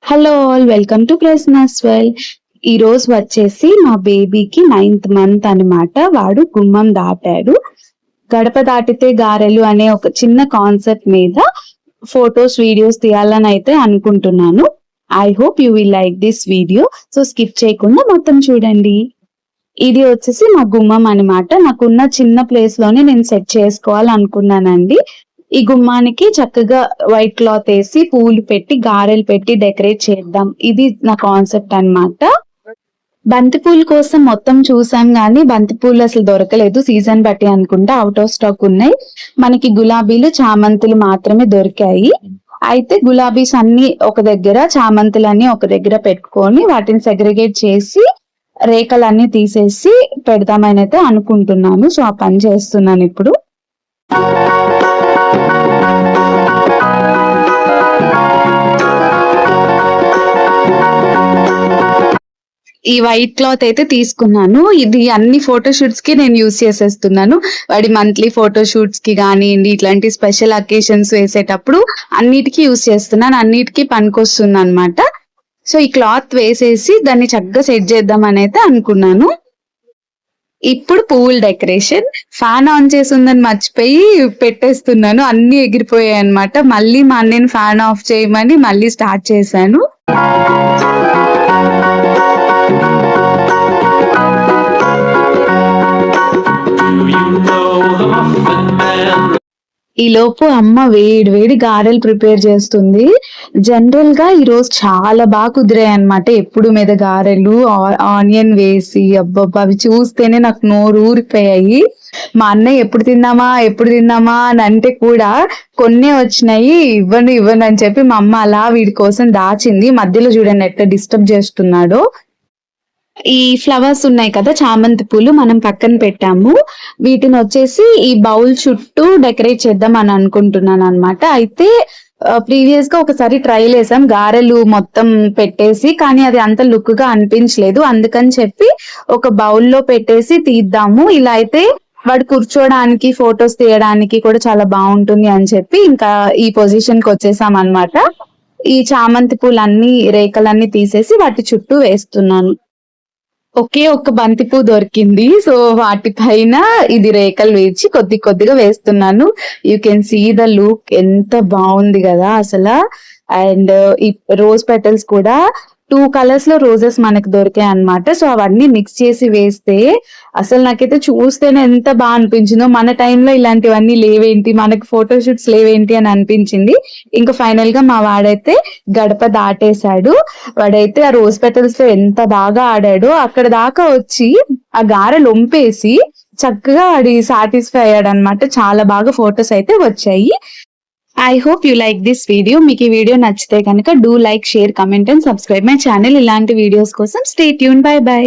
Hello all, welcome to ప్రశ్నాస్ world. ఈ రోజు వచ్చేసి మా బేబీకి 9th మంత్ అన్నమాట. వాడు గుమ్మం దాటాడు. గడప దాటితే గారెలు అనే ఒక చిన్న కాన్సెప్ట్ మీద ఫొటోస్ వీడియోస్ తీయాలని అయితే అనుకుంటున్నాను. I hope you will like this video. So skip చేయకుండా మొత్తం చూడండి. ఇది వచ్చేసి మా గుమ్మం అన్నమాట. నాకున్న చిన్న ప్లేస్ లోనే నేను సెట్ చేసుకోవాలనుకున్నానండి. ఈ గుమ్మానికి చక్కగా వైట్ క్లాత్ వేసి పూలు పెట్టి గారెలు పెట్టి డెకరేట్ చేద్దాం, ఇది నా కాన్సెప్ట్ అన్నమాట. బంతిపూల కోసం మొత్తం చూసాం గానీ బంతిపూలు అసలు దొరకలేదు. సీజన్ బట్టి అనుకుంటా అవుట్ ఆఫ్ స్టాక్ ఉన్నాయి. మనకి గులాబీలు చామంతులు మాత్రమే దొరికాయి. అయితే గులాబీస్ అన్ని ఒక దగ్గర, చామంతులన్నీ ఒక దగ్గర పెట్టుకొని వాటిని సెగ్రిగేట్ చేసి రేఖలన్నీ తీసేసి పెడదామని అయితే అనుకుంటున్నాను. సో ఆ పని చేస్తున్నాను ఇప్పుడు. ఈ వైట్ క్లాత్ అయితే తీసుకున్నాను. ఇది అన్ని ఫోటోషూట్స్ కి నేను యూజ్ చేసేస్తున్నాను. వాడి మంత్లీ ఫోటోషూట్స్ కి కానివ్వండి, ఇట్లాంటి స్పెషల్ అకేషన్స్ వేసేటప్పుడు అన్నిటికీ యూజ్ చేస్తున్నాను. అన్నిటికీ పనికొస్తుంది అనమాట. సో ఈ క్లాత్ వేసేసి దాన్ని చక్కగా సెట్ చేద్దాం అని అయితే అనుకున్నాను. ఇప్పుడు పువ్వుల డెకరేషన్. ఫ్యాన్ ఆన్ చేసి ఉందని మర్చిపోయి పెట్టేస్తున్నాను. అన్ని ఎగిరిపోయాయి అనమాట. మళ్ళీ మా అన్నయ్యని ఫ్యాన్ ఆఫ్ చేయమని మళ్ళీ స్టార్ట్ చేశాను. ఈ లోపు అమ్మ వేడి వేడి గారెలు ప్రిపేర్ చేస్తుంది. జనరల్ గా ఈ రోజు చాలా బాగా కుదిరాయి అనమాట. ఎప్పుడు మీద గారెలు ఆనియన్ వేసి అబ్బబ్బా, అవి చూస్తేనే నాకు నోరు ఊరిపోయాయి. మా అన్నయ్య ఎప్పుడు తిందామా అని అంటే కూడా కొన్నే వచ్చినాయి. ఇవ్వను అని చెప్పి మా అమ్మ అలా వీడి కోసం దాచింది. మధ్యలో చూడండి ఎట్లా డిస్టర్బ్ చేస్తున్నాడో. ఈ ఫ్లవర్స్ ఉన్నాయి కదా, చామంతి పూలు మనం పక్కన పెట్టాము. వీటిని వచ్చేసి ఈ బౌల్ చుట్టూ డెకరేట్ చేద్దాం అని అనుకుంటున్నాను అనమాట. అయితే ప్రీవియస్ గా ఒకసారి ట్రైల్ వేసాం గారెలు మొత్తం పెట్టేసి, కానీ అది అంత లుక్ గా అనిపించలేదు. అందుకని చెప్పి ఒక బౌల్లో పెట్టేసి తీద్దాము, ఇలా అయితే వాడు కూర్చోడానికి ఫొటోస్ తీయడానికి కూడా చాలా బాగుంటుంది అని చెప్పి ఇంకా ఈ పొజిషన్ కి వచ్చేసాం అనమాట. ఈ చామంతి పూలన్నీ రేఖలన్నీ తీసేసి వాటి చుట్టూ వేస్తున్నాను. ఒకే ఒక్క బంతి పువ్వు దొరికింది. సో వాటి పైన ఇది రేఖలు వేసి కొద్దిగా వేస్తున్నాను. You can see the look, ఎంత బాగుంది కదా అసలు. అండ్ ఈ రోజ్ పెటల్స్ కూడా 2 కలర్స్ లో రోజెస్ మనకు దొరికాయి అనమాట. సో అవన్నీ మిక్స్ చేసి వేస్తే అసలు నాకైతే చూస్తేనే ఎంత బాగా అనిపించిందో. మన టైంలో ఇలాంటివన్నీ లేవేంటి, మనకి ఫోటోషూట్స్ లేవేంటి అని అనిపించింది. ఇంకా ఫైనల్ గా మా వాడైతే గడప దాటేశాడు. వాడైతే ఆ రోజ్ పెటల్స్ తో ఎంత బాగా ఆడాడో, అక్కడ దాకా వచ్చి ఆ గారె లొంపేసి చక్కగా వాడి సాటిస్ఫై అయ్యాడు అనమాట. చాలా బాగా ఫొటోస్ అయితే వచ్చాయి. I hope you like this video. మీకు ఈ వీడియో నచ్చితే కనుక do like, share, comment and subscribe my channel. ఇలాంటి వీడియోస్ కోసం స్టే ట్యూన్. By by.